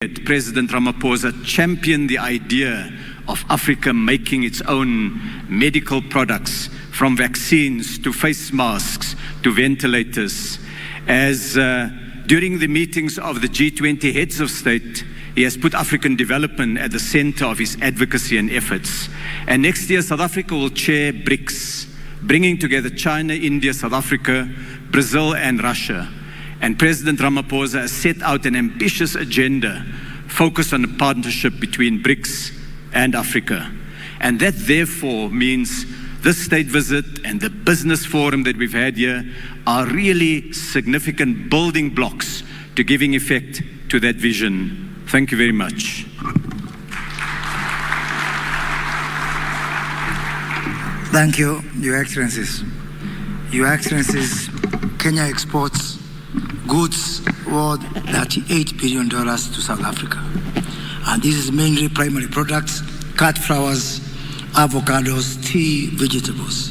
President Ramaphosa championed the idea of Africa making its own medical products, from vaccines to face masks to ventilators. As during the meetings of the G20 heads of state, he has put African development at the center of his advocacy and efforts. And next year, South Africa will chair BRICS, bringing together China, India, South Africa, Brazil, and Russia. And President Ramaphosa has set out an ambitious agenda focused on a partnership between BRICS and Africa. And that therefore means this state visit and the business forum that we've had here are really significant building blocks to giving effect to that vision. Thank you very much. Thank you, Your Excellencies. Your Excellencies, Kenya exports goods worth $38 billion to South Africa. And this is mainly primary products, cut flowers, avocados, tea, vegetables.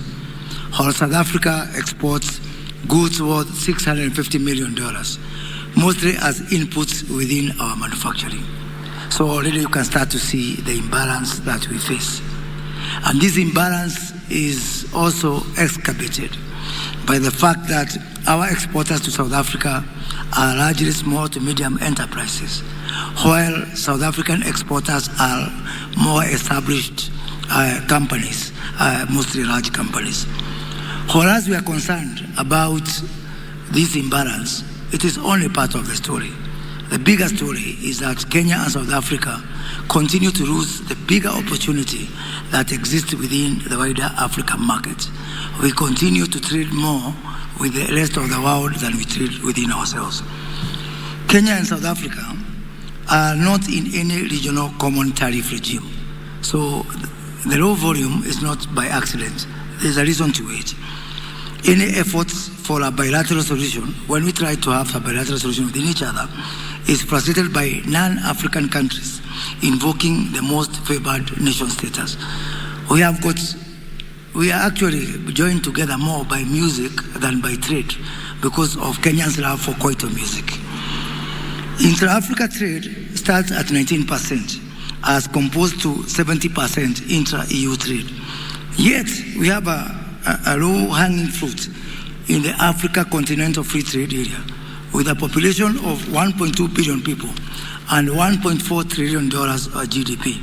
While South Africa exports goods worth $650 million, mostly as inputs within our manufacturing. So already you can start to see the imbalance that we face. And this imbalance is also exacerbated by the fact that our exporters to South Africa are largely small to medium enterprises, while South African exporters are more established companies, mostly large companies. Whereas we are concerned about this imbalance, it is only part of the story. The bigger story is that Kenya and South Africa continue to lose the bigger opportunity that exists within the wider African market. We continue to trade more with the rest of the world than we trade within ourselves. Kenya and South Africa are not in any regional common tariff regime. So the low volume is not by accident. There's a reason to it. Any efforts for a bilateral solution, when we try to have a bilateral solution within each other, is facilitated by non-African countries invoking the most favored nation status. We are actually joined together more by music than by trade because of Kenyans' love for Kwaito music. Intra-Africa trade starts at 19% as composed to 70% intra-EU trade. Yet, we have a low-hanging fruit in the Africa Continental Free Trade Area with a population of 1.2 billion people and $1.4 trillion GDP.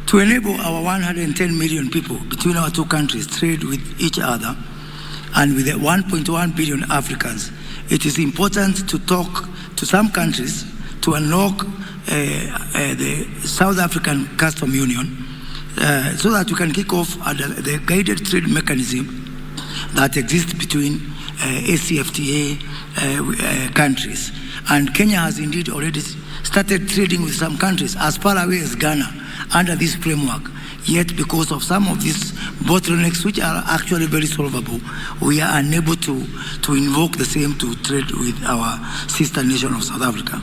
To enable our 110 million people between our two countries trade with each other and with the 1.1 billion Africans, it is important to talk to some countries to unlock the South African Custom Union so that we can kick off the guided trade mechanism that exists between ACFTA countries. And Kenya has indeed already started trading with some countries as far away as Ghana under this framework. Yet because of some of these bottlenecks, which are actually very solvable, we are unable to invoke the same to trade with our sister nation of South Africa.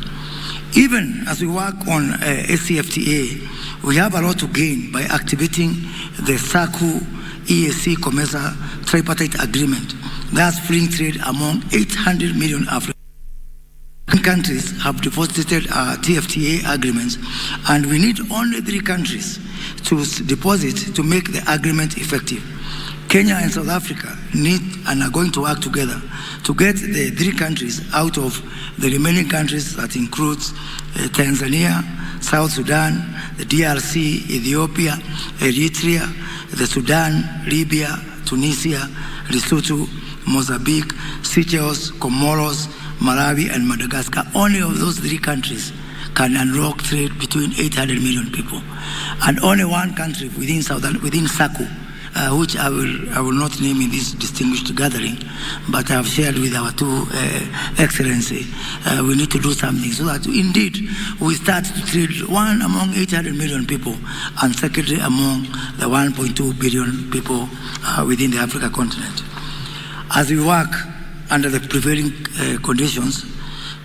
Even as we work on ACFTA, we have a lot to gain by activating the SACU EAC COMESA tripartite agreement, thus freeing trade among 800 million African countries have deposited TFTA agreements, and we need only 3 countries to deposit to make the agreement effective. Kenya and South Africa need and are going to work together to get the 3 countries out of the remaining countries that includes Tanzania, South Sudan, the DRC, Ethiopia, Eritrea, the Sudan, Libya, Tunisia, Lesotho, Mozambique, Seychelles, Comoros, Malawi, and Madagascar. Only of those 3 countries can unlock trade between 800 million people. And only 1 country within SACU, which I will not name in this distinguished gathering, but I have shared with our 2 Excellency, we need to do something so that indeed we start to trade, 1 among 800 million people, and secondly among the 1.2 billion people within the Africa continent. As we work under the prevailing conditions,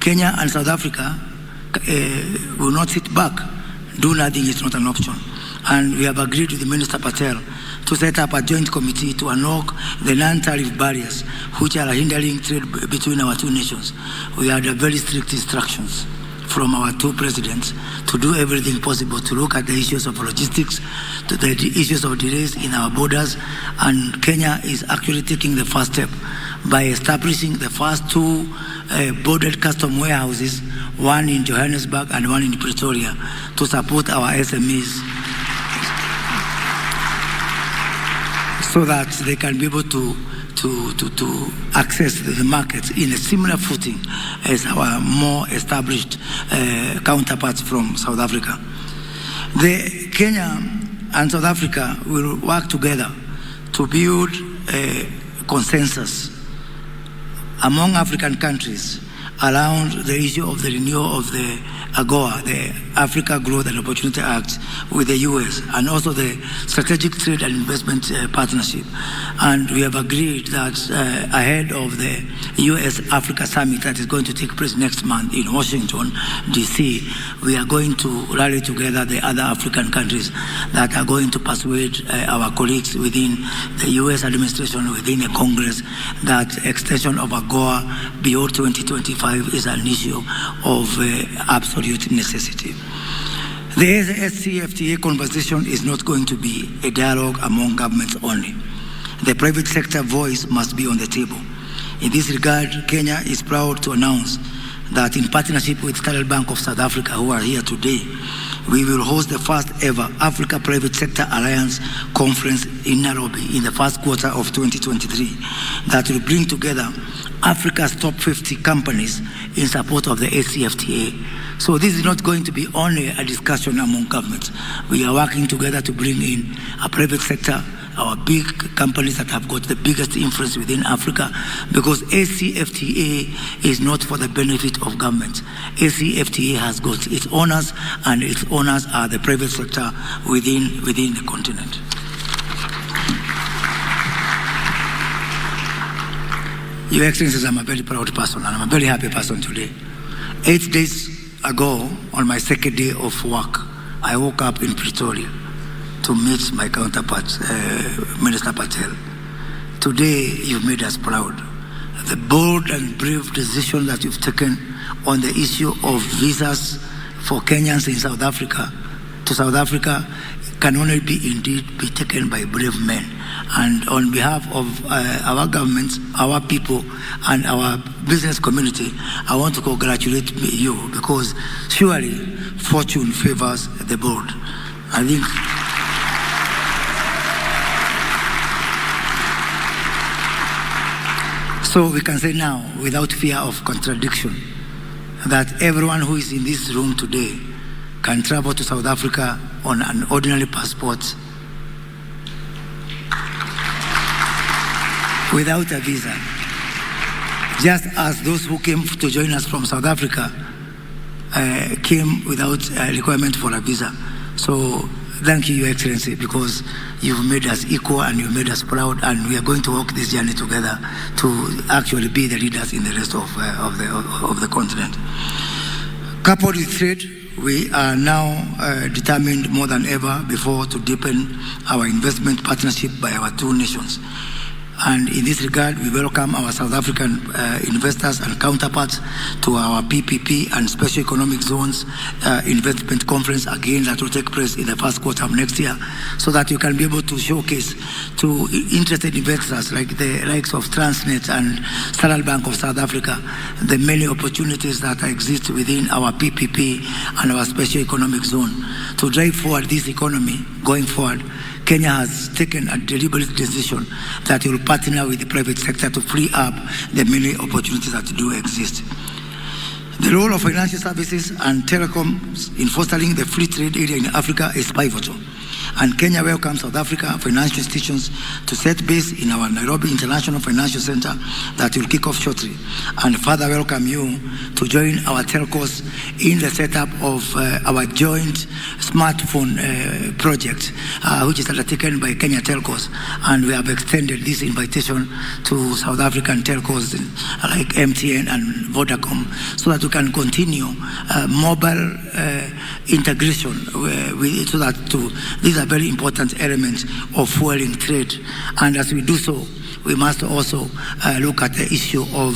Kenya and South Africa will not sit back. Do nothing is not an option. And we have agreed with the Minister Patel to set up a joint committee to unlock the non-tariff barriers which are hindering trade between our two nations. We had very strict instructions from our two presidents to do everything possible to look at the issues of logistics, to the issues of delays in our borders, and Kenya is actually taking the first step by establishing the first two bordered custom warehouses, one in Johannesburg and one in Pretoria, to support our SMEs so that they can be able to access the markets in a similar footing as our more established counterparts from South Africa. The Kenya and South Africa will work together to build a consensus among African countries around the issue of the renewal of the AGOA, the Africa Growth and Opportunity Act, with the US, and also the Strategic Trade and Investment Partnership. And we have agreed that ahead of the US-Africa Summit that is going to take place next month in Washington, D.C., we are going to rally together the other African countries that are going to persuade our colleagues within the US administration, within the Congress, that extension of AGOA beyond 2025 is an issue of absolute necessity. The SCFTA conversation is not going to be a dialogue among governments only. The private sector voice must be on the table. In this regard, Kenya is proud to announce that in partnership with Standard Bank of South Africa, who are here today, we will host the first ever Africa Private Sector Alliance Conference in Nairobi in the first quarter of 2023 that will bring together Africa's top 50 companies in support of the ACFTA. So this is not going to be only a discussion among governments. We are working together to bring in a private sector, our big companies that have got the biggest influence within Africa, because ACFTA is not for the benefit of government. ACFTA has got its owners, and its owners are the private sector within the continent. Your Excellencies, I'm a very proud person, and I'm a very happy person today. 8 days ago, on my second day of work, I woke up in Pretoria to meet my counterpart, Minister Patel. Today, you've made us proud. The bold and brave decision that you've taken on the issue of visas for Kenyans in South Africa, to South Africa, can only be taken by brave men. And on behalf of our governments, our people, and our business community, I want to congratulate you, because surely fortune favors the bold. I think so we can say now, without fear of contradiction, that everyone who is in this room today can travel to South Africa on an ordinary passport without a visa, just as those who came to join us from South Africa came without a requirement for a visa. So thank you, Your Excellency, because you've made us equal and you've made us proud, and we are going to walk this journey together to actually be the leaders in the rest of the continent. Coupled with trade, we are now determined more than ever before to deepen our investment partnership by our two nations. And in this regard, we welcome our South African investors and counterparts to our PPP and Special Economic Zones Investment Conference, again, that will take place in the first quarter of next year, so that you can be able to showcase to interested investors like the likes of Transnet and Standard Bank of South Africa the many opportunities that exist within our PPP and our Special Economic Zone to drive forward this economy going forward. Kenya has taken a deliberate decision that it will partner with the private sector to free up the many opportunities that do exist. The role of financial services and telecoms in fostering the free trade area in Africa is pivotal. And Kenya welcomes South Africa financial institutions to set base in our Nairobi International Financial Center that will kick off shortly, and further welcome you to join our telcos in the setup of our joint smartphone project, which is undertaken by Kenya Telcos, and we have extended this invitation to South African telcos like MTN and Vodacom, so that we can continue mobile integration so that these are very important elements of fueling trade. And as we do so, we must also look at the issue of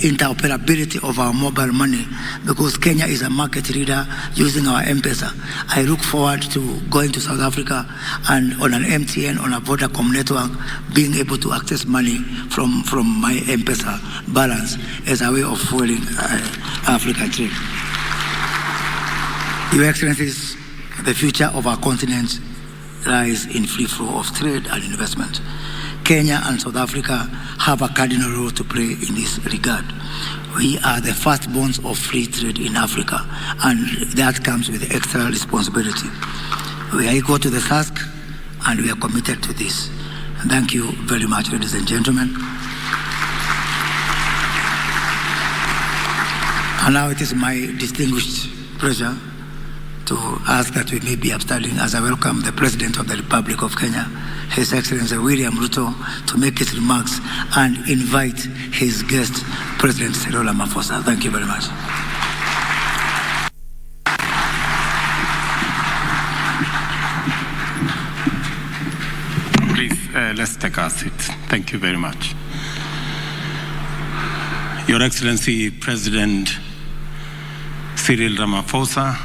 interoperability of our mobile money, because Kenya is a market leader using our M-Pesa. I look forward to going to South Africa and on an MTN, on a Vodacom network, being able to access money from my M-Pesa balance as a way of fueling African trade. Your Excellencies, the future of our continent lies in free flow of trade and investment. Kenya and South Africa have a cardinal role to play in this regard. We are the firstborns of free trade in Africa, and that comes with extra responsibility. We are equal to the task, and we are committed to this. Thank you very much, ladies and gentlemen. And now it is my distinguished pleasure to ask that we may be upstanding as I welcome the President of the Republic of Kenya, His Excellency William Ruto, to make his remarks and invite his guest, President Ramaphosa. Thank you very much. Please, let's take our seat. Thank you very much. Your Excellency, President Cyril Ramaphosa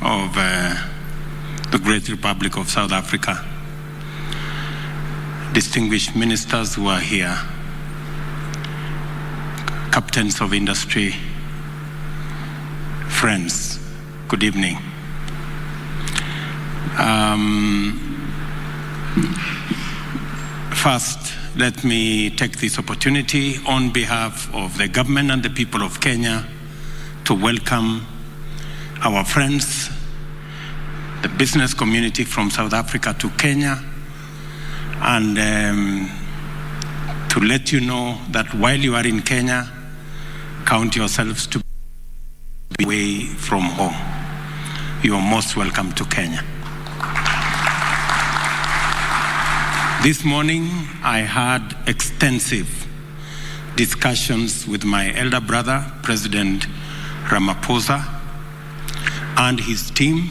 of the Great Republic of South Africa, distinguished ministers who are here, captains of industry, friends, good evening. First, let me take this opportunity on behalf of the government and the people of Kenya to welcome our friends, the business community from South Africa to Kenya, and to let you know that while you are in Kenya, count yourselves to be away from home. You are most welcome to Kenya. This morning, I had extensive discussions with my elder brother, President Ramaphosa, and his team,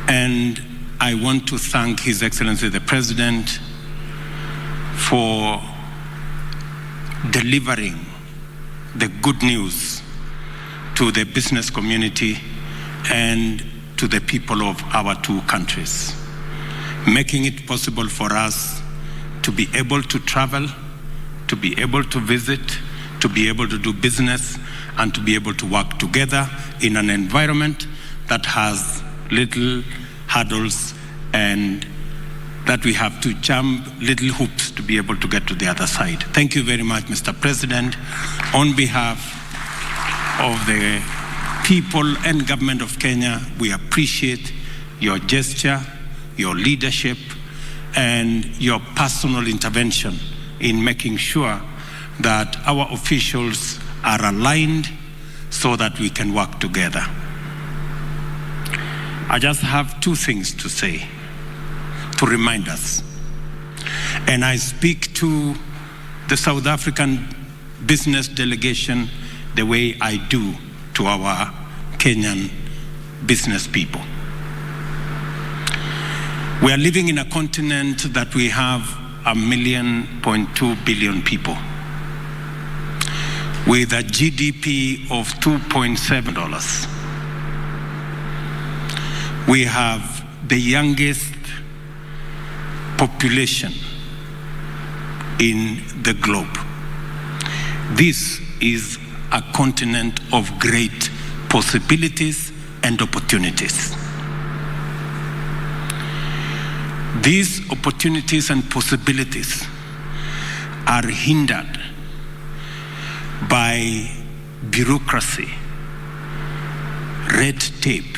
and I want to thank His Excellency the President for delivering the good news to the business community and to the people of our two countries, making it possible for us to be able to travel, to be able to visit, to be able to do business, and to be able to work together in an environment that has little hurdles and that we have to jump little hoops to be able to get to the other side. Thank you very much, Mr. President. On behalf of the people and government of Kenya, we appreciate your gesture, your leadership, and your personal intervention in making sure that our officials are aligned so that we can work together. I just have two things to say to remind us. And I speak to the South African business delegation the way I do to our Kenyan business people. We are living in a continent that we have 1.2 billion people with a GDP of $2.7. We have the youngest population in the globe. This is a continent of great possibilities and opportunities. These opportunities and possibilities are hindered by bureaucracy, red tape,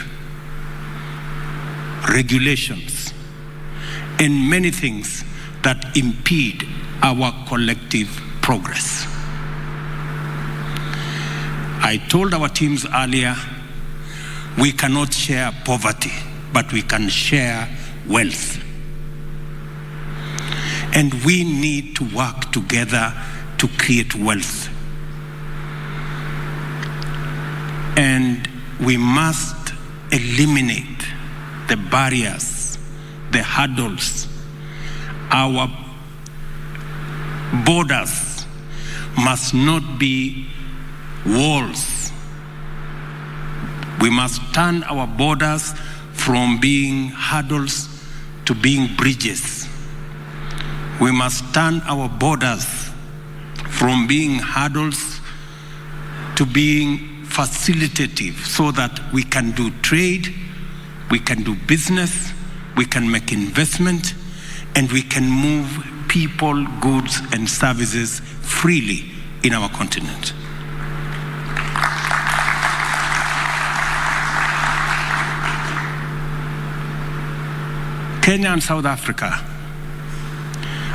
regulations, and many things that impede our collective progress. I told our teams earlier, we cannot share poverty, but we can share wealth. And we need to work together to create wealth. And we must eliminate the barriers, the hurdles. Our borders must not be walls. We must turn our borders from being hurdles to being bridges. We must turn our borders from being hurdles to being facilitative, so that we can do trade, we can do business, we can make investment, and we can move people, goods, and services freely in our continent. Kenya and South Africa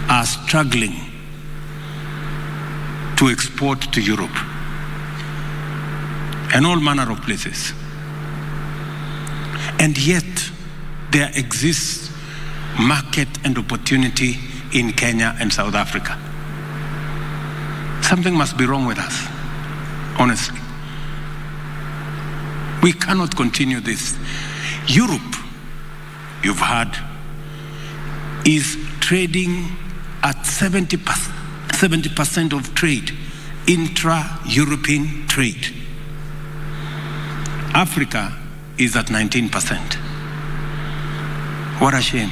are struggling to export to Europe and all manner of places. And yet, there exists market and opportunity in Kenya and South Africa. Something must be wrong with us, honestly. We cannot continue this. Europe, you've heard, is trading at 70% of trade, intra-European trade. Africa is at 19%. What a shame.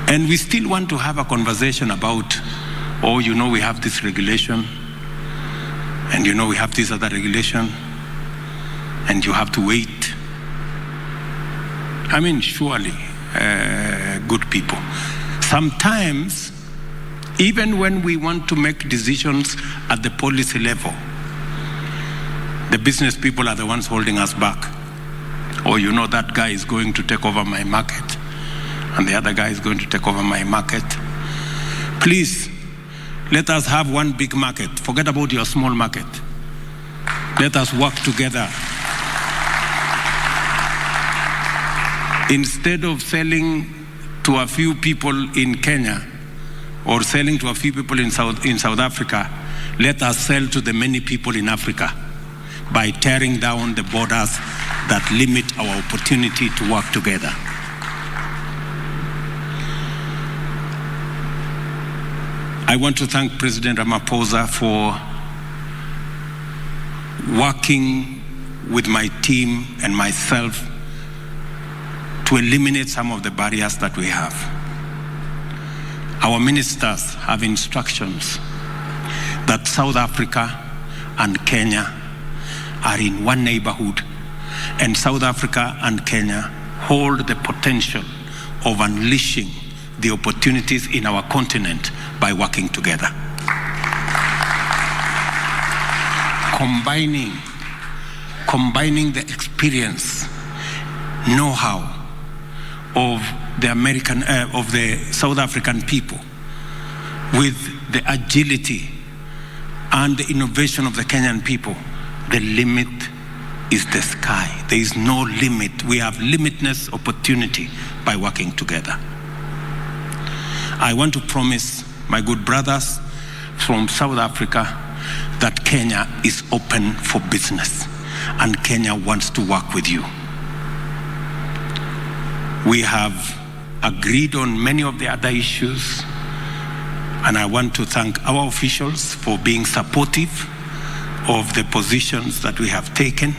And we still want to have a conversation about, oh, you know, we have this regulation, and you know, we have this other regulation, and you have to wait. I mean, surely, good people. Sometimes, even when we want to make decisions at the policy level, the business people are the ones holding us back. Or, you know, that guy is going to take over my market, and the other guy is going to take over my market. Please, let us have one big market. Forget about your small market. Let us work together. Instead of selling to a few people in Kenya or selling to a few people in South Africa, let us sell to the many people in Africa by tearing down the borders that limit our opportunity to work together. I want to thank President Ramaphosa for working with my team and myself to eliminate some of the barriers that we have. Our ministers have instructions that South Africa and Kenya are in one neighborhood, and South Africa and Kenya hold the potential of unleashing the opportunities in our continent by working together. Combining the experience, know-how of the South African people with the agility and the innovation of the Kenyan people. The limit is the sky. There is no limit. We have limitless opportunity by working together. I want to promise my good brothers from South Africa that Kenya is open for business, and Kenya wants to work with you. We have agreed on many of the other issues, and I want to thank our officials for being supportive of the positions that we have taken.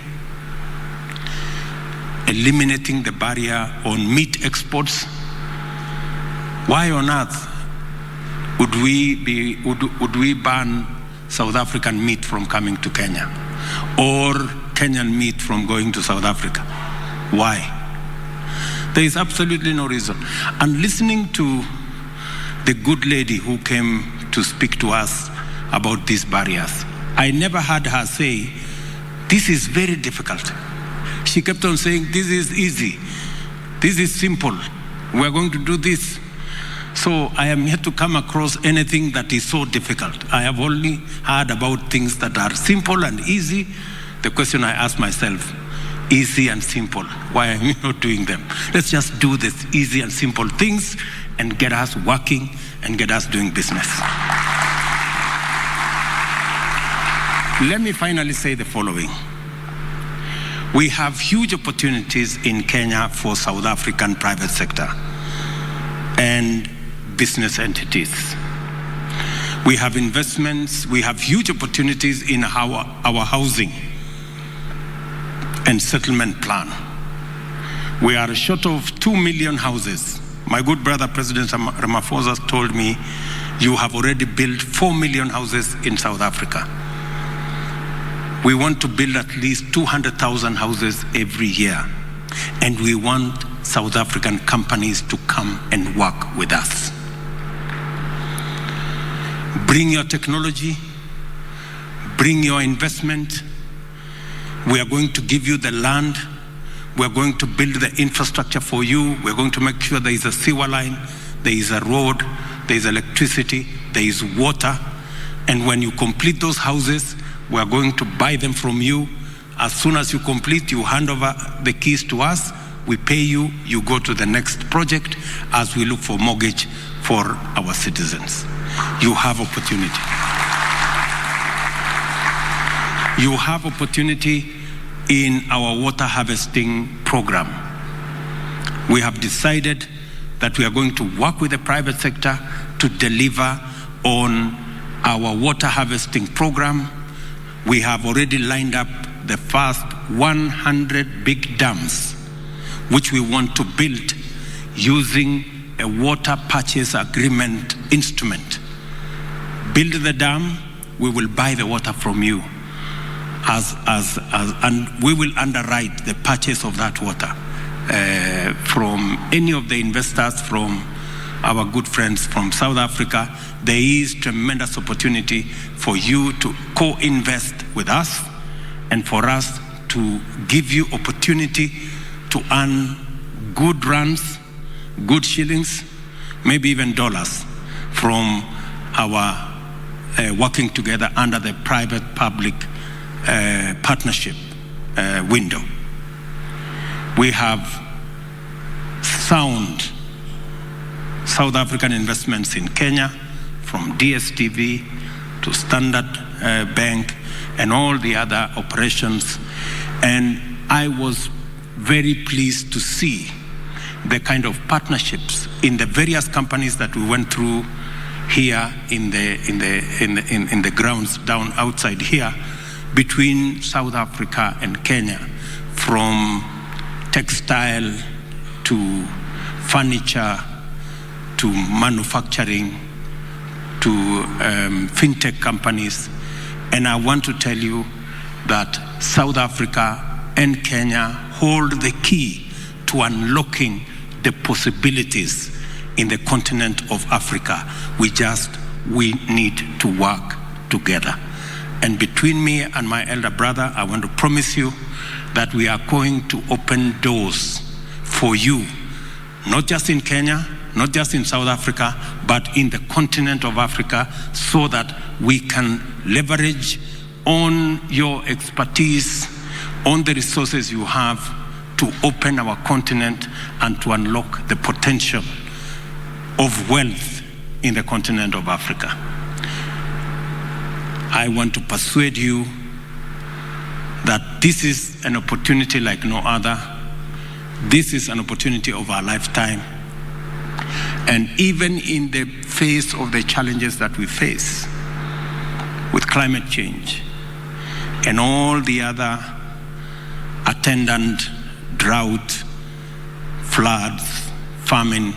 Eliminating the barrier on meat exports. Why on earth would we ban South African meat from coming to Kenya, or Kenyan meat from going to South Africa? Why? There is absolutely no reason. And listening to the good lady who came to speak to us about these barriers, I never heard her say, this is very difficult. She kept on saying, this is easy. This is simple. We're going to do this. So I am yet to come across anything that is so difficult. I have only heard about things that are simple and easy. The question I ask myself, easy and simple, why am I not doing them? Let's just do this easy and simple things and get us working and get us doing business. Let me finally say the following. We have huge opportunities in Kenya for South African private sector and business entities. We have investments, we have huge opportunities in our housing and settlement plan. We are short of 2 million houses. My good brother, President Ramaphosa, told me, you have already built 4 million houses in South Africa. We want to build at least 200,000 houses every year. And we want South African companies to come and work with us. Bring your technology, bring your investment. We are going to give you the land. We are going to build the infrastructure for you. We are going to make sure there is a sewer line, there is a road, there is electricity, there is water. And when you complete those houses, we are going to buy them from you. As soon as you complete, you hand over the keys to us. We pay you, you go to the next project as we look for mortgage for our citizens. You have opportunity. You have opportunity in our water harvesting program. We have decided that we are going to work with the private sector to deliver on our water harvesting program. We have already lined up the first 100 big dams, which we want to build using a water purchase agreement instrument. Build the dam, we will buy the water from you, and we will underwrite the purchase of that water from any of the investors, from our good friends from South Africa. There is tremendous opportunity for you to co-invest with us and for us to give you opportunity to earn good rands, good shillings, maybe even dollars from our working together under the private-public partnership window. We have sound South African investments in Kenya, from DSTV to Standard Bank and all the other operations. And I was very pleased to see the kind of partnerships in the various companies that we went through here in the grounds down outside here between South Africa and Kenya, from textile to furniture to manufacturing to fintech companies. And I want to tell you that South Africa and Kenya hold the key to unlocking the possibilities in the continent of Africa. We need to work together. And between me and my elder brother, I want to promise you that we are going to open doors for you, not just in Kenya, not just in South Africa, but in the continent of Africa, so that we can leverage on your expertise, on the resources you have to open our continent and to unlock the potential of wealth in the continent of Africa. I want to persuade you that this is an opportunity like no other. This is an opportunity of our lifetime. And even in the face of the challenges that we face with climate change and all the other attendant drought, floods, famine,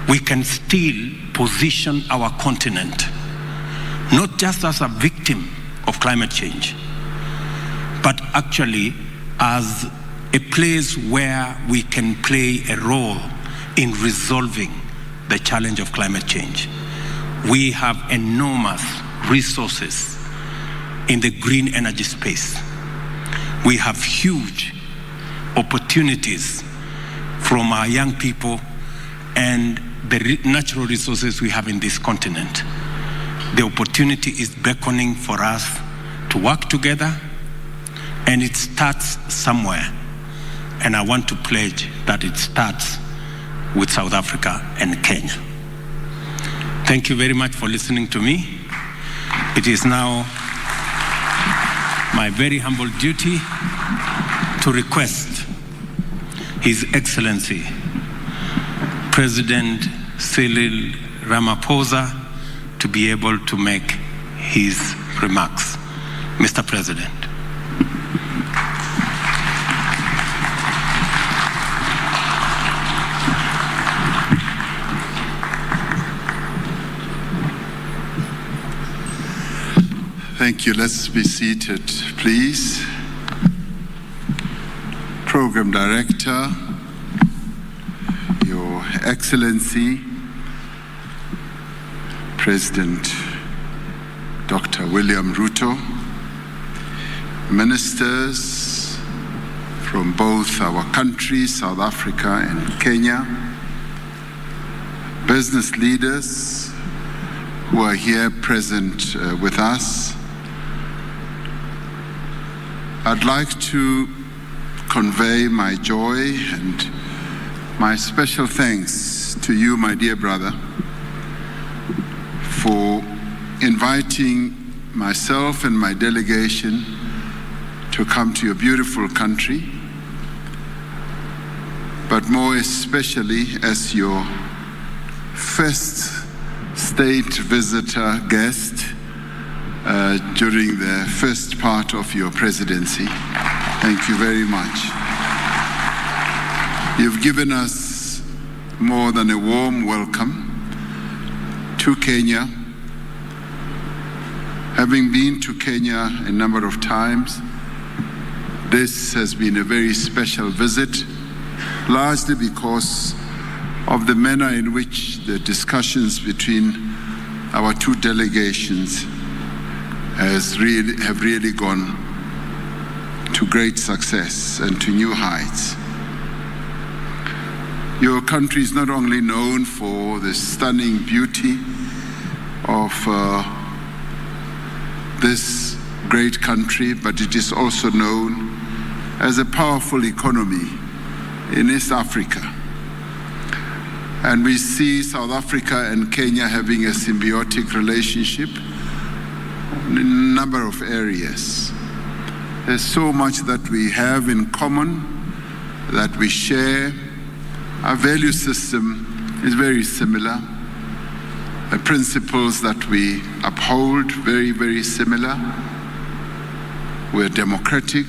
we can still position our continent not just as a victim of climate change, but actually as a place where we can play a role in resolving the challenge of climate change. We have enormous resources in the green energy space. We have huge opportunities from our young people and the natural resources we have in this continent. The opportunity is beckoning for us to work together, and it starts somewhere. And I want to pledge that it starts with South Africa and Kenya. Thank you very much for listening to me. It is now my very humble duty to request His Excellency President Cyril Ramaphosa to be able to make his remarks. Mr. President. Thank you. Let's be seated, please. Program Director, Your Excellency, President Dr. William Ruto, ministers from both our countries, South Africa and Kenya, business leaders who are here present with us. I'd like to convey my joy and my special thanks to you, my dear brother, for inviting myself and my delegation to come to your beautiful country, but more especially as your first state visitor guest during the first part of your presidency. Thank you very much. You've given us more than a warm welcome to Kenya. Having been to Kenya a number of times, this has been a very special visit, largely because of the manner in which the discussions between our two delegations have really gone to great success and to new heights. Your country is not only known for the stunning beauty of this great country, but it is also known as a powerful economy in East Africa. And we see South Africa and Kenya having a symbiotic relationship in a number of areas. There's so much that we have in common, that we share. Our value system is very similar. The principles that we uphold, very, very similar. We're democratic,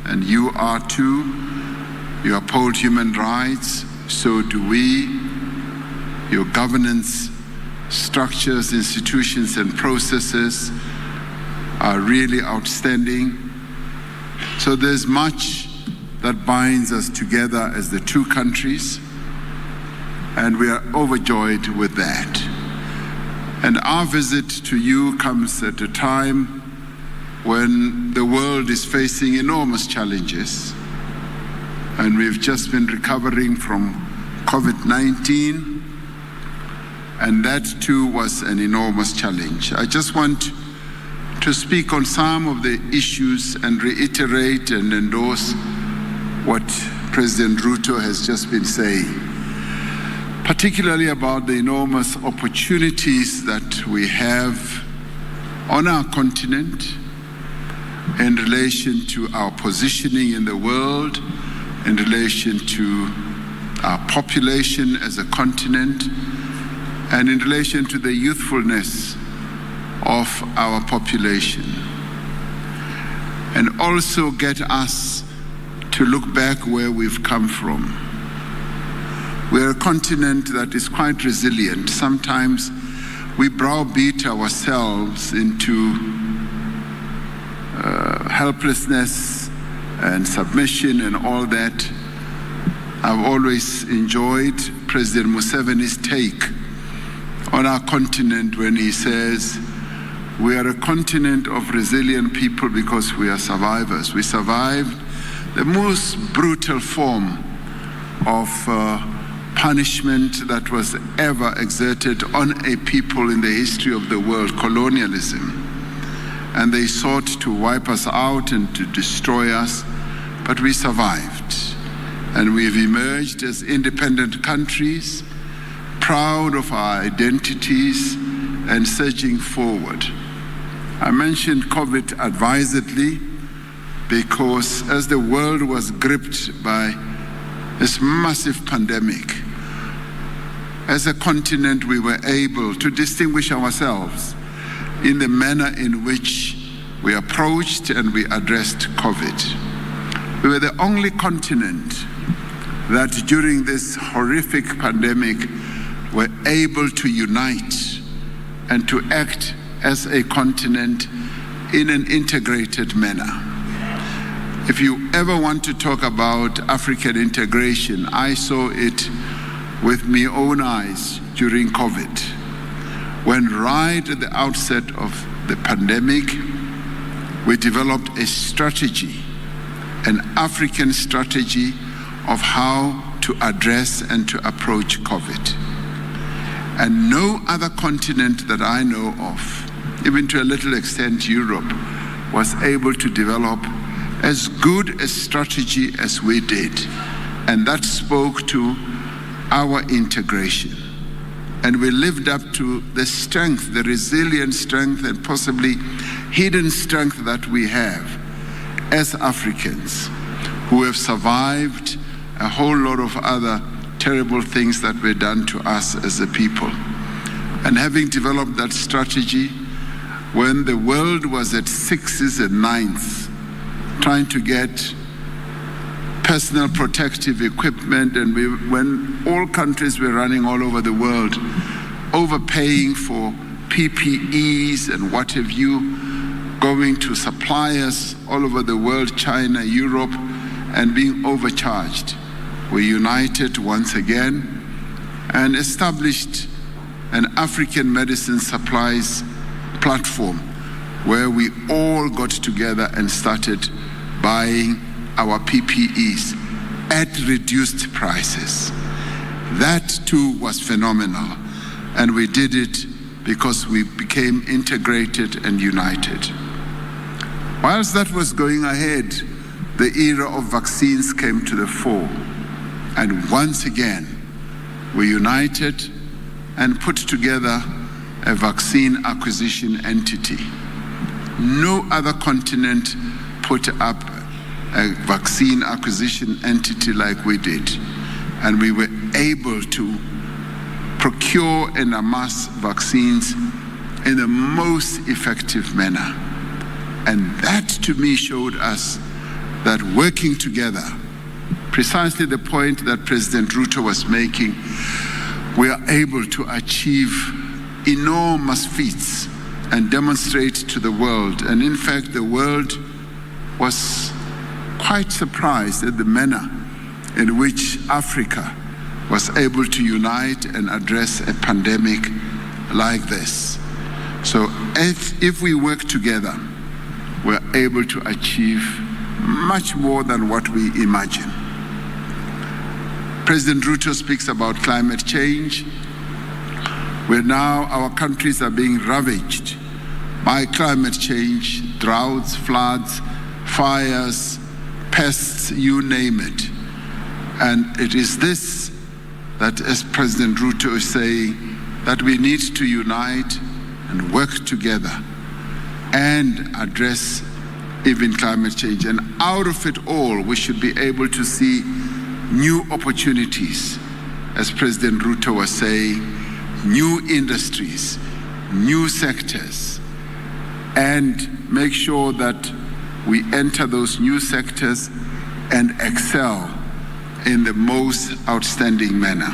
and you are too. You uphold human rights, so do we. Your governance structures, institutions, and processes are really outstanding. So there's much that binds us together as the two countries, and we are overjoyed with that. And our visit to you comes at a time when the world is facing enormous challenges, and we've just been recovering from COVID-19, and that too was an enormous challenge. I just want to speak on some of the issues and reiterate and endorse what President Ruto has just been saying, particularly about the enormous opportunities that we have on our continent in relation to our positioning in the world, in relation to our population as a continent, and in relation to the youthfulness of our population, and also get us to look back where we've come from. We're a continent that is quite resilient. Sometimes we browbeat ourselves into helplessness and submission and all that. I've always enjoyed President Museveni's take on our continent when he says, we are a continent of resilient people because we are survivors. We survived the most brutal form of punishment that was ever exerted on a people in the history of the world, colonialism. And they sought to wipe us out and to destroy us, but we survived. And we've emerged as independent countries, proud of our identities and surging forward. I mentioned COVID advisedly because as the world was gripped by this massive pandemic, as a continent we were able to distinguish ourselves in the manner in which we approached and we addressed COVID. We were the only continent that during this horrific pandemic were able to unite and to act as a continent in an integrated manner. If you ever want to talk about African integration, I saw it with my own eyes during COVID, when right at the outset of the pandemic, we developed a strategy, an African strategy of how to address and to approach COVID. And no other continent that I know of, even to a little extent Europe, was able to develop as good a strategy as we did. And that spoke to our integration. And we lived up to the strength, the resilient strength, and possibly hidden strength that we have as Africans who have survived a whole lot of other terrible things that were done to us as a people. And having developed that strategy, when the world was at sixes and ninths, trying to get personal protective equipment, and when all countries were running all over the world, overpaying for PPEs and what have you, going to suppliers all over the world, China, Europe, and being overcharged. We united once again and established an African medicine supplies platform where we all got together and started buying our PPEs at reduced prices. That too was phenomenal, and we did it because we became integrated and united. Whilst that was going ahead, the era of vaccines came to the fore, and once again we united and put together a vaccine acquisition entity. No other continent put up a vaccine acquisition entity like we did, and we were able to procure and amass vaccines in the most effective manner. And that to me showed us that working together, precisely the point that President Ruto was making, we are able to achieve enormous feats and demonstrate to the world. And in fact, the world was quite surprised at the manner in which Africa was able to unite and address a pandemic like this. So if we work together, we're able to achieve much more than what we imagine. President Ruto speaks about climate change, where now our countries are being ravaged by climate change, droughts, floods, fires, pests, you name it. And it is this that, as President Ruto is saying, that we need to unite and work together and address even climate change. And out of it all, we should be able to see new opportunities, as President Ruto was saying, new industries, new sectors, and make sure that we enter those new sectors and excel in the most outstanding manner.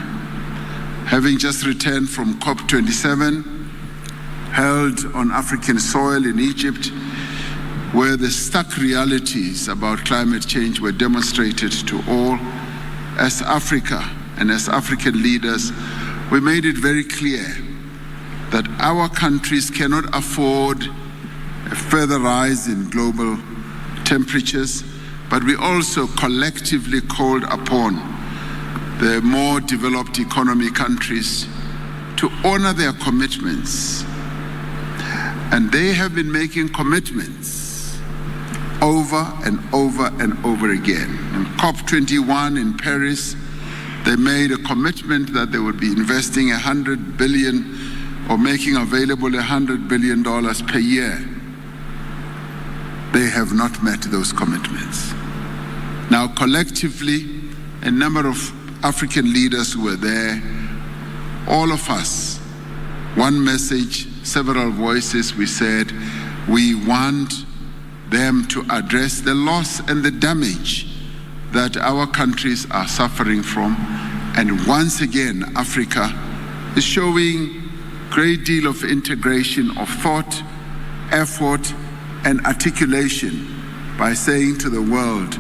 Having just returned from COP27, held on African soil in Egypt, where the stark realities about climate change were demonstrated to all, as Africa and as African leaders, we made it very clear that our countries cannot afford a further rise in global temperatures, but we also collectively called upon the more developed economy countries to honor their commitments. And they have been making commitments over and over and over again. In COP21 in Paris, they made a commitment that they would be investing $100 billion or making available $100 billion per year they have not met those commitments. Now, collectively, a number of African leaders who were there, all of us, one message, several voices, we said, we want them to address the loss and the damage that our countries are suffering from. And once again, Africa is showing a great deal of integration of thought, effort, and articulation by saying to the world,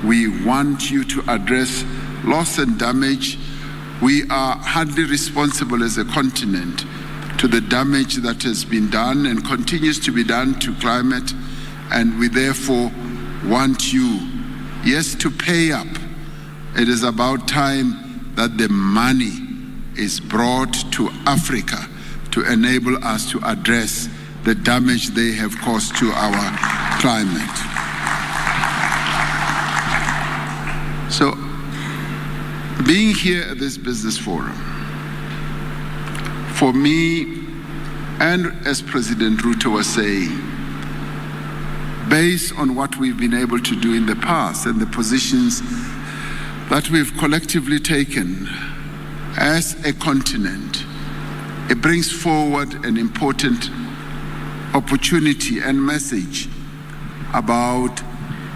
we want you to address loss and damage. We are hardly responsible as a continent to the damage that has been done and continues to be done to climate, and we therefore want you, yes, to pay up. It is about time that the money is brought to Africa to enable us to address the damage they have caused to our climate. So, being here at this business forum, for me, and as President Ruto was saying, based on what we've been able to do in the past and the positions that we've collectively taken as a continent, it brings forward an important opportunity and message about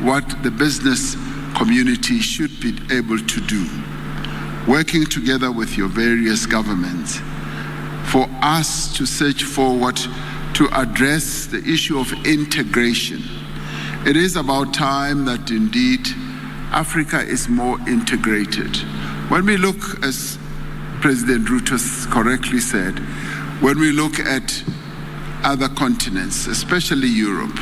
what the business community should be able to do, working together with your various governments, for us to search forward to address the issue of integration. It is about time that indeed Africa is more integrated. When we look, as President Ruto correctly said, when we look at other continents, especially Europe,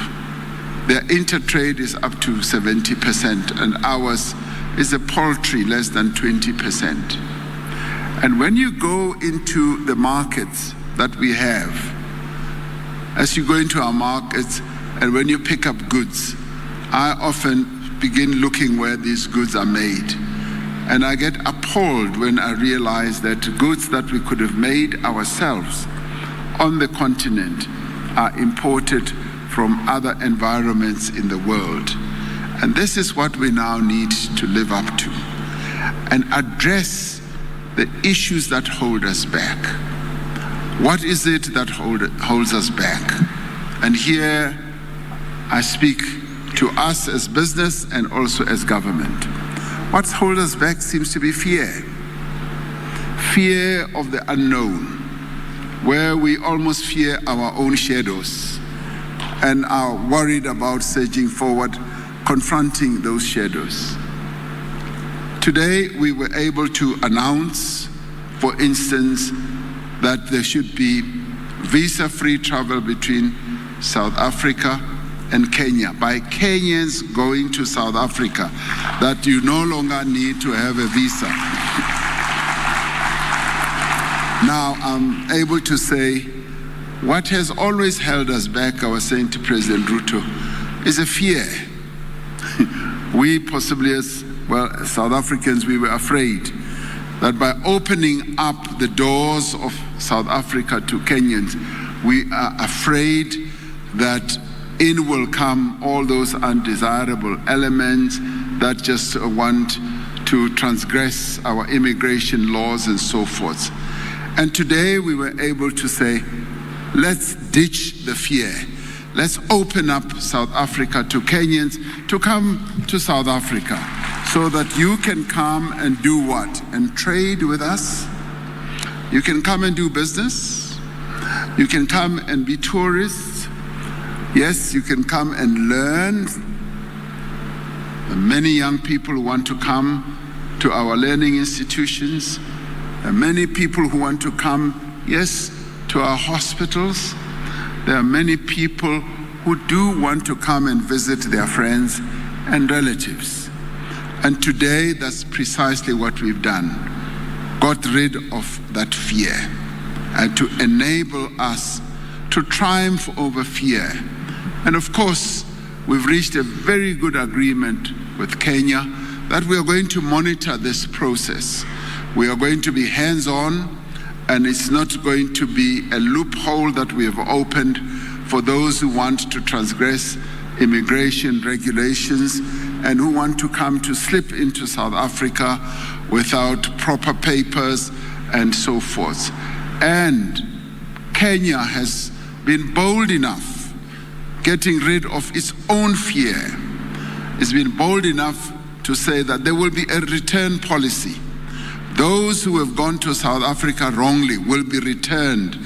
their intertrade is up to 70%, and ours is a paltry less than 20%. And when you go into the markets that we have, as you go into our markets and when you pick up goods, I often begin looking where these goods are made. And I get appalled when I realize that goods that we could have made ourselves on the continent are imported from other environments in the world. And this is what we now need to live up to and address the issues that hold us back. What is it that holds us back? And here I speak to us as business and also as government. What holds us back seems to be fear. Fear of the unknown, where we almost fear our own shadows and are worried about surging forward, confronting those shadows. Today, we were able to announce, for instance, that there should be visa-free travel between South Africa and Kenya, by Kenyans going to South Africa, that you no longer need to have a visa. Now, I'm able to say, what has always held us back, I was saying to President Ruto, is a fear. We possibly, as well, as South Africans, we were afraid that by opening up the doors of South Africa to Kenyans, we are afraid that in will come all those undesirable elements that just want to transgress our immigration laws and so forth. And today we were able to say, let's ditch the fear. Let's open up South Africa to Kenyans to come to South Africa so that you can come and do what? And trade with us. You can come and do business. You can come and be tourists. Yes, you can come and learn. Many young people want to come to our learning institutions. There are many people who want to come, yes, to our hospitals. There are many people who do want to come and visit their friends and relatives. And today, that's precisely what we've done. Got rid of that fear and to enable us to triumph over fear. And of course, we've reached a very good agreement with Kenya that we are going to monitor this process. We are going to be hands-on, and it's not going to be a loophole that we have opened for those who want to transgress immigration regulations and who want to come to slip into South Africa without proper papers and so forth. And Kenya has been bold enough, getting rid of its own fear. It's been bold enough to say that there will be a return policy. Those who have gone to South Africa wrongly will be returned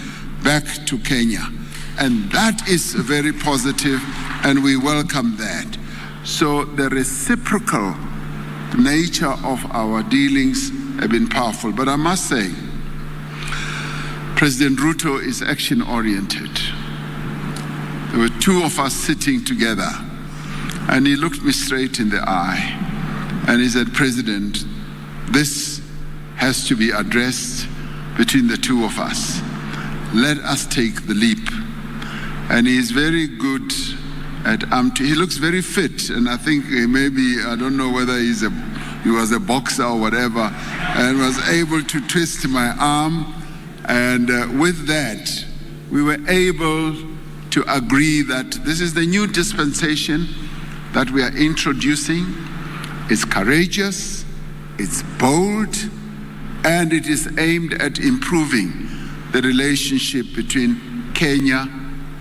back to Kenya. And that is very positive, and we welcome that. So the reciprocal nature of our dealings have been powerful. But I must say, President Ruto is action-oriented. There were two of us sitting together, and he looked me straight in the eye, and he said, "President, this has to be addressed between the two of us. Let us take the leap." And he is very good at he looks very fit, and I think maybe, I don't know whether he was a boxer or whatever, and was able to twist my arm. And with that, we were able to agree that this is the new dispensation that we are introducing. It's courageous, it's bold, and it is aimed at improving the relationship between Kenya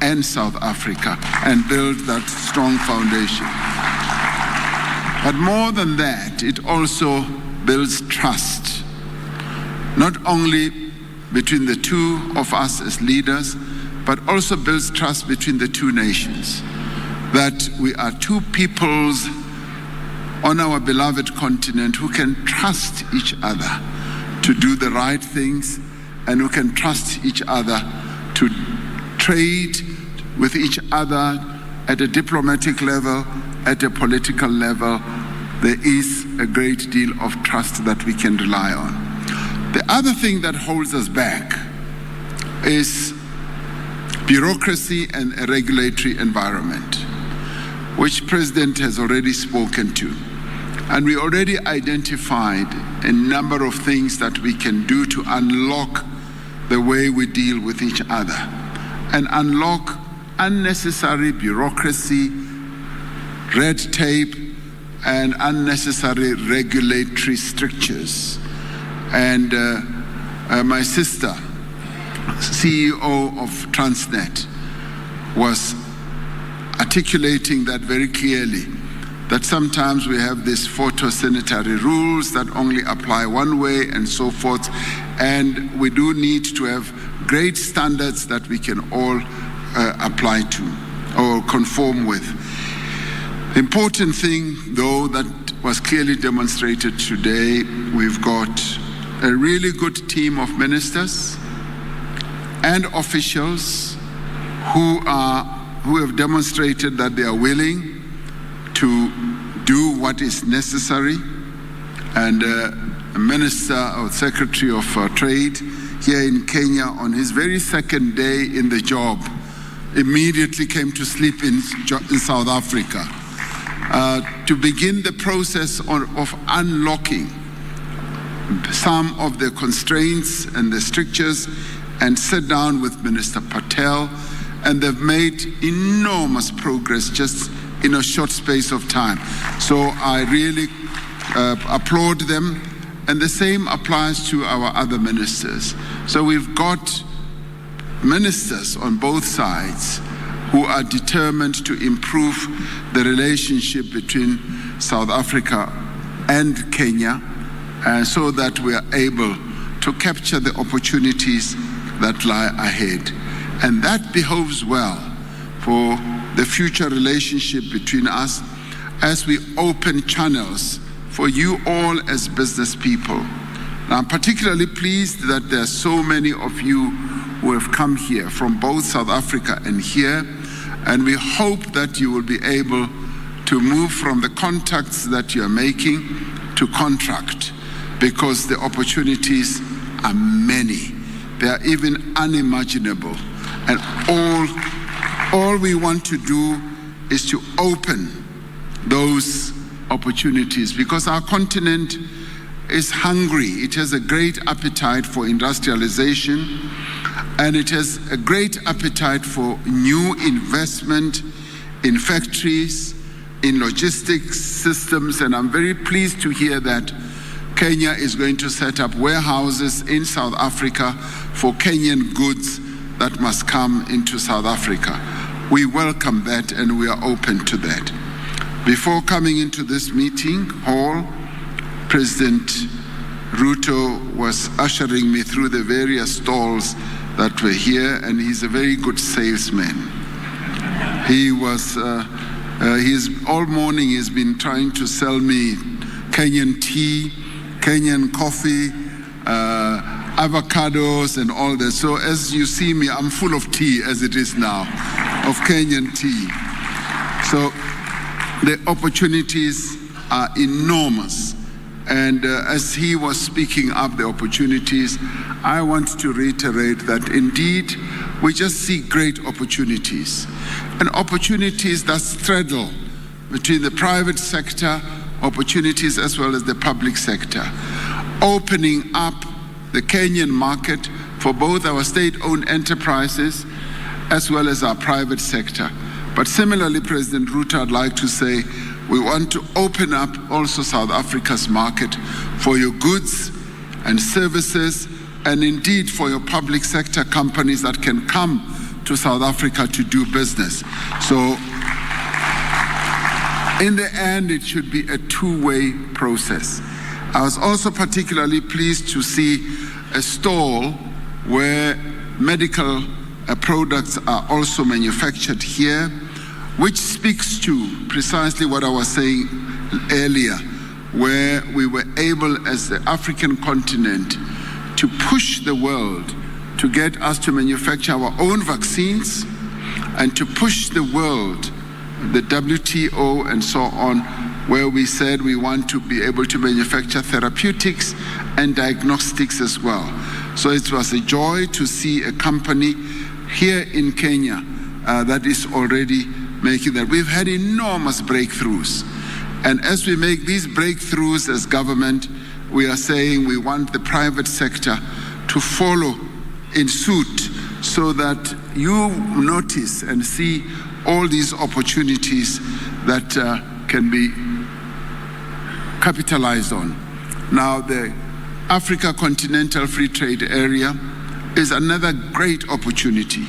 and South Africa and build that strong foundation. But more than that, it also builds trust, not only between the two of us as leaders, but also builds trust between the two nations, that we are two peoples on our beloved continent who can trust each other to do the right things, and who can trust each other to trade with each other at a diplomatic level, at a political level. There is a great deal of trust that we can rely on. The other thing that holds us back is bureaucracy and a regulatory environment, which President has already spoken to. And we already identified a number of things that we can do to unlock the way we deal with each other and unlock unnecessary bureaucracy, red tape, and unnecessary regulatory strictures. And my sister, CEO of Transnet, was articulating that very clearly, that sometimes we have these photosanitary rules that only apply one way and so forth, and we do need to have great standards that we can all apply to or conform with. The important thing, though, that was clearly demonstrated today, we've got a really good team of ministers and officials who have demonstrated that they are willing to do what is necessary. And a minister or secretary of trade here in Kenya, on his very second day in the job, immediately came to sleep in South Africa to begin the process of unlocking some of the constraints and the strictures, and sit down with Minister Patel, and they've made enormous progress just in a short space of time. So I really applaud them, and the same applies to our other ministers. So we've got ministers on both sides who are determined to improve the relationship between South Africa and Kenya, so that we are able to capture the opportunities that lie ahead. And that behoves well for the future relationship between us as we open channels for you all as business people. Now, I'm particularly pleased that there are so many of you who have come here from both South Africa and here, and we hope that you will be able to move from the contacts that you are making to contract, because the opportunities are many. They are even unimaginable. And all we want to do is to open those opportunities, because our continent is hungry. It has a great appetite for industrialization, and it has a great appetite for new investment in factories, in logistics systems, and I'm very pleased to hear that Kenya is going to set up warehouses in South Africa for Kenyan goods that must come into South Africa. We welcome that and we are open to that. Before coming into this meeting hall, President Ruto was ushering me through the various stalls that were here, and he's a very good salesman. He was, all morning he's been trying to sell me Kenyan tea, Kenyan coffee, avocados and all that. So as you see me, I'm full of tea as it is now, of Kenyan tea. So the opportunities are enormous. And as he was speaking up the opportunities, I want to reiterate that indeed we just see great opportunities. And opportunities that straddle between the private sector, opportunities as well as the public sector. Opening up the Kenyan market for both our state-owned enterprises as well as our private sector. But similarly, President Ruto, I'd like to say, we want to open up also South Africa's market for your goods and services, and indeed for your public sector companies that can come to South Africa to do business. So in the end, it should be a two-way process. I was also particularly pleased to see a stall where medical products are also manufactured here, which speaks to precisely what I was saying earlier, where we were able as the African continent to push the world to get us to manufacture our own vaccines and to push the world, the WTO and so on, where we said we want to be able to manufacture therapeutics and diagnostics as well. So it was a joy to see a company here in Kenya that is already making that. We've had enormous breakthroughs. And as we make these breakthroughs as government, we are saying we want the private sector to follow in suit so that you notice and see all these opportunities that can be capitalized on. Now, the Africa Continental Free Trade Area is another great opportunity.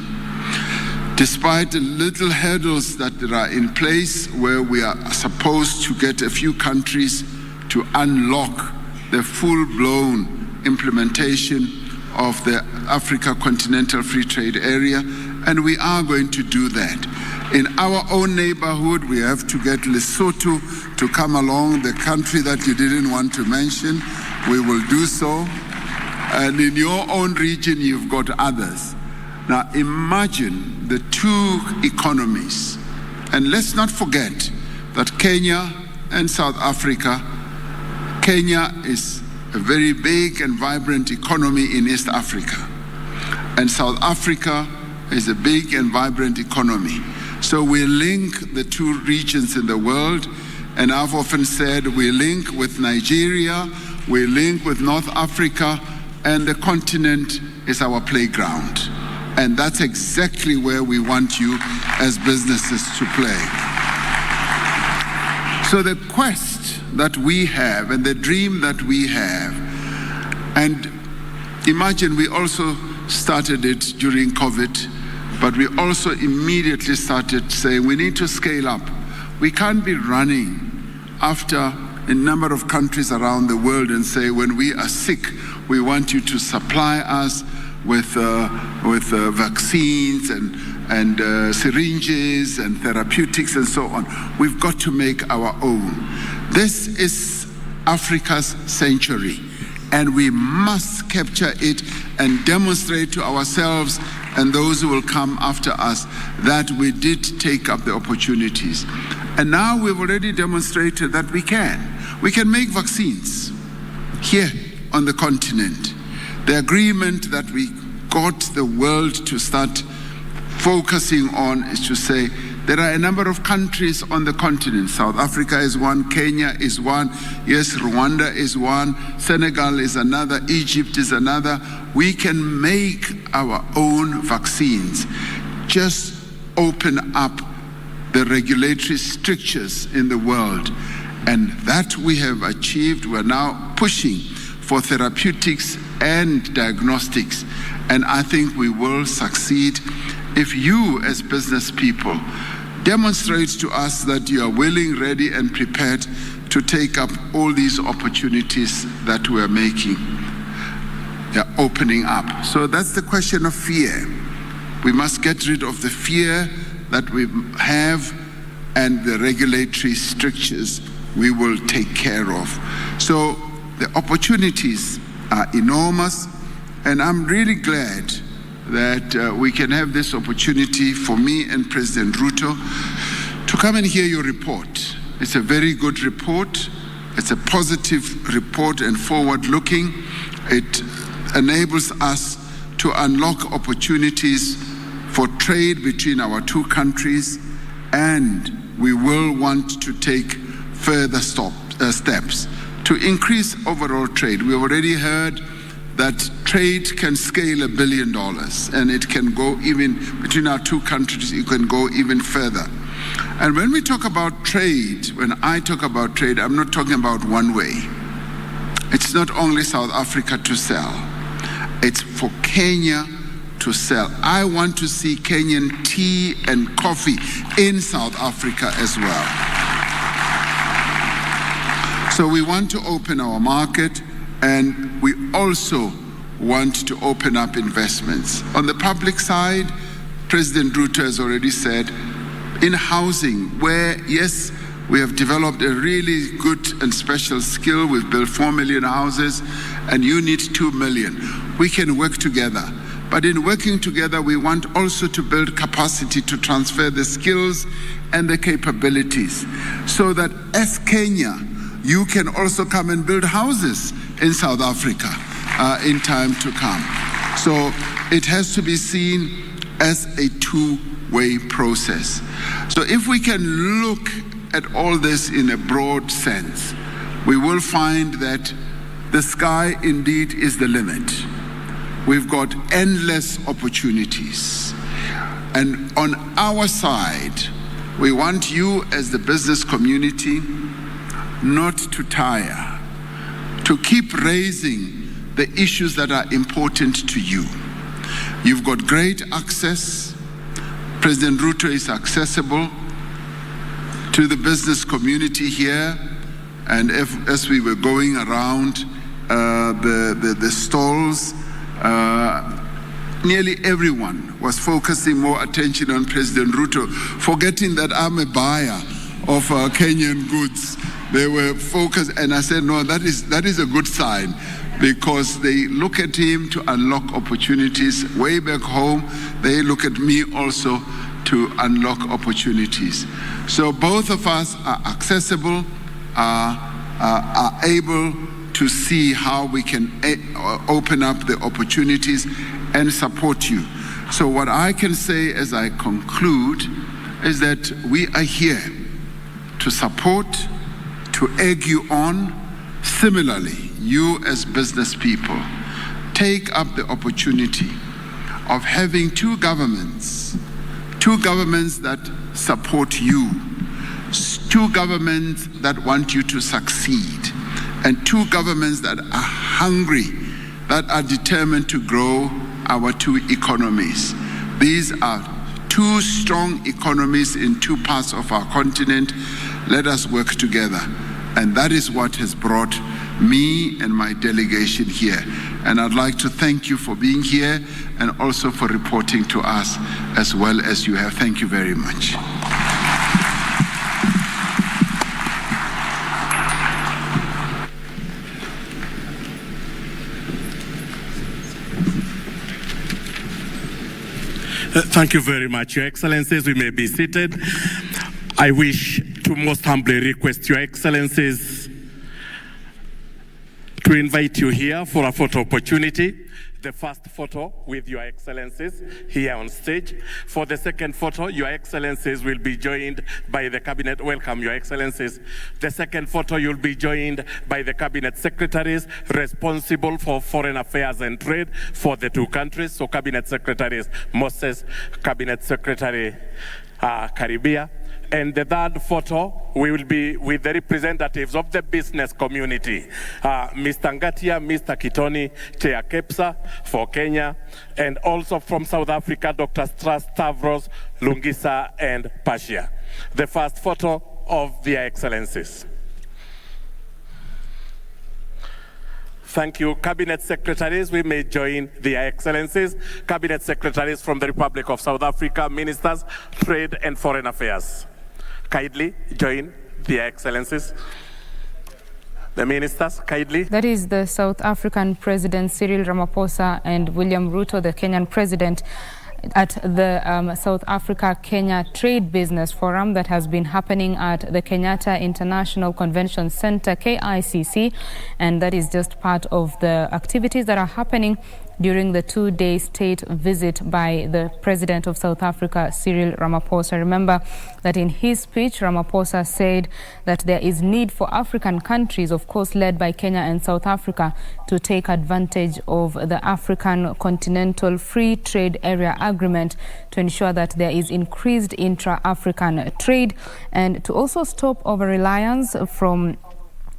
Despite the little hurdles that are in place where we are supposed to get a few countries to unlock the full-blown implementation of the Africa Continental Free Trade Area, and we are going to do that. In our own neighborhood, we have to get Lesotho to come along, the country that you didn't want to mention. We will do so. And in your own region, you've got others. Now imagine the two economies. And let's not forget that Kenya and South Africa, Kenya is a very big and vibrant economy in East Africa. And South Africa is a big and vibrant economy. So we link the two regions in the world. And I've often said we link with Nigeria, we link with North Africa, and the continent is our playground. And that's exactly where we want you as businesses to play. So the quest that we have and the dream that we have, and imagine we also started it during COVID, but we also immediately started saying we need to scale up. We can't be running after a number of countries around the world and say when we are sick, we want you to supply us with vaccines and syringes and therapeutics and so on. We've got to make our own. This is Africa's century, and we must capture it and demonstrate to ourselves and those who will come after us that we did take up the opportunities. And now we've already demonstrated that we can. We can make vaccines here on the continent. The agreement that we got the world to start focusing on is to say there are a number of countries on the continent. South Africa is one, Kenya is one, yes, Rwanda is one, Senegal is another, Egypt is another. We can make our own vaccines. Just open up the regulatory strictures in the world. And that we have achieved. We're now pushing for therapeutics and diagnostics. And I think we will succeed if you, as business people, demonstrate to us that you are willing, ready, and prepared to take up all these opportunities that we are making. They're opening up. So that's the question of fear. We must get rid of the fear that we have, and the regulatory strictures we will take care of. So the opportunities are enormous, and I'm really glad that we can have this opportunity for me and President Ruto to come and hear your report. It's a very good report. It's a positive report and forward-looking. It enables us to unlock opportunities for trade between our two countries, and we will want to take further steps to increase overall trade. We already heard that trade can scale $1 billion, and it can go even, between our two countries, it can go even further. And when we talk about trade, when I talk about trade, I'm not talking about one way. It's not only South Africa to sell, it's for Kenya to sell. I want to see Kenyan tea and coffee in South Africa as well. So we want to open our market, and we also want to open up investments. On the public side, President Ruto has already said, in housing, where, yes, we have developed a really good and special skill. We've built 4 million houses, and you need 2 million. We can work together. But in working together, we want also to build capacity to transfer the skills and the capabilities, so that as Kenya, you can also come and build houses in South Africa in time to come. So it has to be seen as a two-way process. So if we can look at all this in a broad sense, we will find that the sky indeed is the limit. We've got endless opportunities. And on our side, we want you as the business community not to tire, to keep raising the issues that are important to you. You've got great access. President Ruto is accessible to the business community here. And as we were going around the stalls, nearly everyone was focusing more attention on President Ruto, forgetting that I'm a buyer of Kenyan goods. They were focused, and I said, no, that is a good sign, because they look at him to unlock opportunities. Way back home, they look at me also to unlock opportunities. So both of us are accessible, are able to see how we can open up the opportunities and support you. So what I can say as I conclude is that we are here to support, to egg you on. Similarly, you as business people, take up the opportunity of having two governments that support you, two governments that want you to succeed, and two governments that are hungry, that are determined to grow our two economies. These are two strong economies in two parts of our continent. Let us work together. And that is what has brought me and my delegation here. And I'd like to thank you for being here and also for reporting to us as well as you have. Thank you very much. Thank you very much, Your Excellencies. We may be seated. I wish to most humbly request Your Excellencies to invite you here for a photo opportunity. The first photo with Your Excellencies here on stage. For the second photo, Your Excellencies will be joined by the Cabinet. Welcome, Your Excellencies. The second photo, you'll be joined by the Cabinet Secretaries responsible for foreign affairs and trade for the two countries. So Cabinet Secretaries Moses, Cabinet Secretary Karibia, And the third photo, we will be with the representatives of the business community, Mr. Ngatia, Mr. Kitoni, Chair KEPSA for Kenya, and also from South Africa, Dr. Stavros, Lungisa, and Pasha. The first photo of their excellencies. Thank you. Cabinet secretaries, we may join their excellencies. Cabinet secretaries from the Republic of South Africa, ministers, trade and foreign affairs. Kindly join their excellencies. The ministers, kindly. That is the South African President Cyril Ramaphosa and William Ruto, the Kenyan President, at the South Africa-Kenya Trade Business Forum that has been happening at the Kenyatta International Convention Center, KICC, and that is just part of the activities that are happening during the two-day state visit by the President of South Africa, Cyril Ramaphosa. Remember that in his speech, Ramaphosa said that there is need for African countries, of course led by Kenya and South Africa, to take advantage of the African Continental Free Trade Area Agreement to ensure that there is increased intra-African trade and to also stop over-reliance from,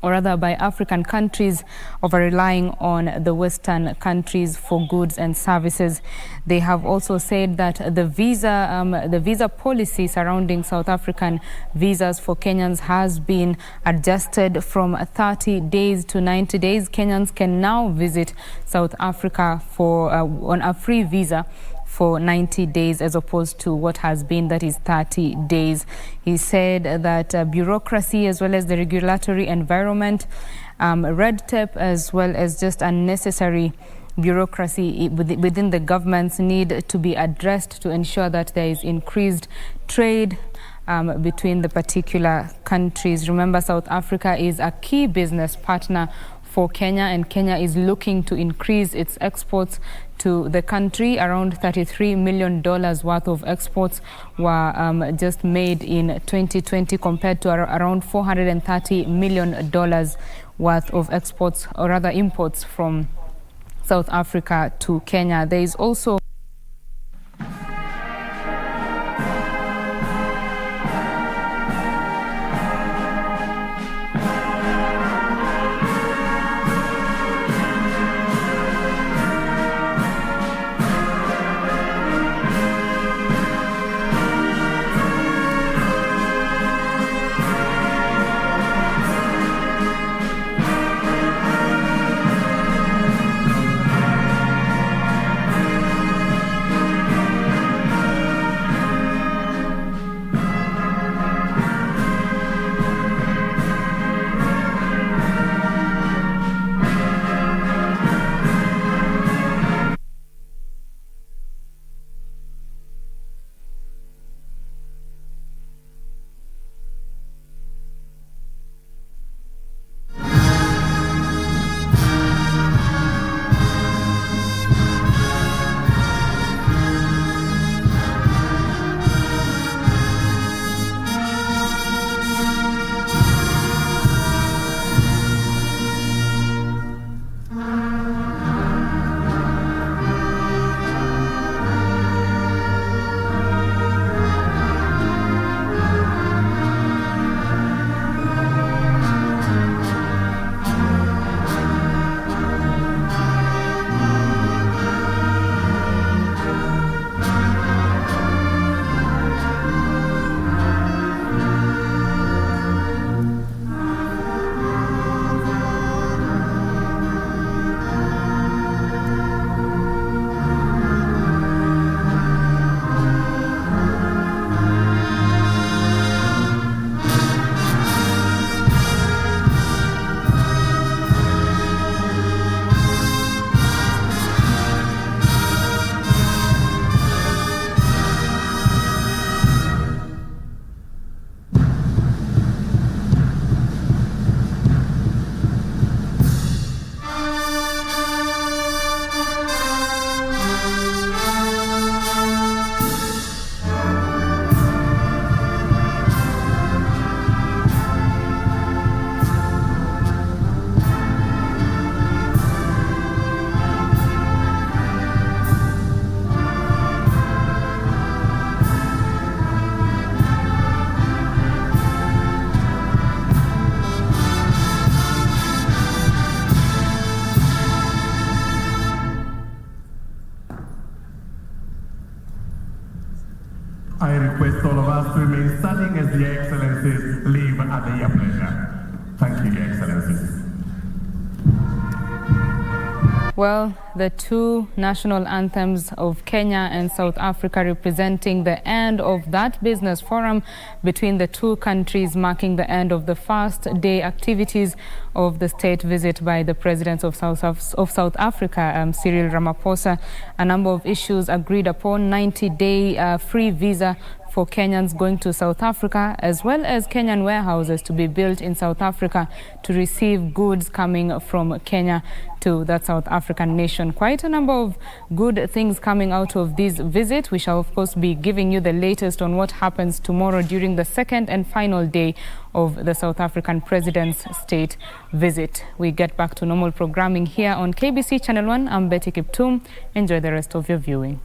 or rather by African countries over relying on the Western countries for goods and services. They have also said that the visa policy surrounding South African visas for Kenyans has been adjusted from 30 days to 90 days. Kenyans can now visit South Africa for on a free visa for 90 days as opposed to what has been, that is 30 days. He said that bureaucracy as well as the regulatory environment, red tape as well as just unnecessary bureaucracy within the governments need to be addressed to ensure that there is increased trade between the particular countries. Remember, South Africa is a key business partner for Kenya, and Kenya is looking to increase its exports to the country. Around $33 million worth of exports were just made in 2020 compared to around $430 million worth of exports, or rather imports, from South Africa to Kenya. There is also request all of us to remain standing as the Excellencies leave at their pleasure. Thank you, Your Excellencies. Well, the two national anthems of Kenya and South Africa representing the end of that business forum between the two countries, marking the end of the first day activities of the state visit by the President of South Africa, Cyril Ramaphosa. A number of issues agreed upon: 90-day free visa for Kenyans going to South Africa, as well as Kenyan warehouses to be built in South Africa to receive goods coming from Kenya to that South African nation. Quite a number of good things coming out of this visit. We shall, of course, be giving you the latest on what happens tomorrow during the second and final day of the South African President's state visit. We get back to normal programming here on KBC Channel 1. I'm Betty Kiptum. Enjoy the rest of your viewing.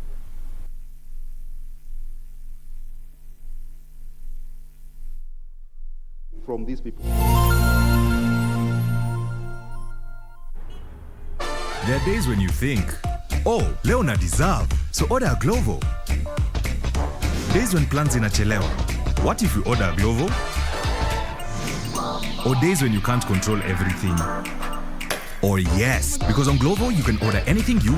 From these people. There are days when you think, oh, leo na deserve, so order a Glovo. Days when plans inachelewa, what if you order a Glovo? Or days when you can't control everything. Or yes, because on Glovo you can order anything you want.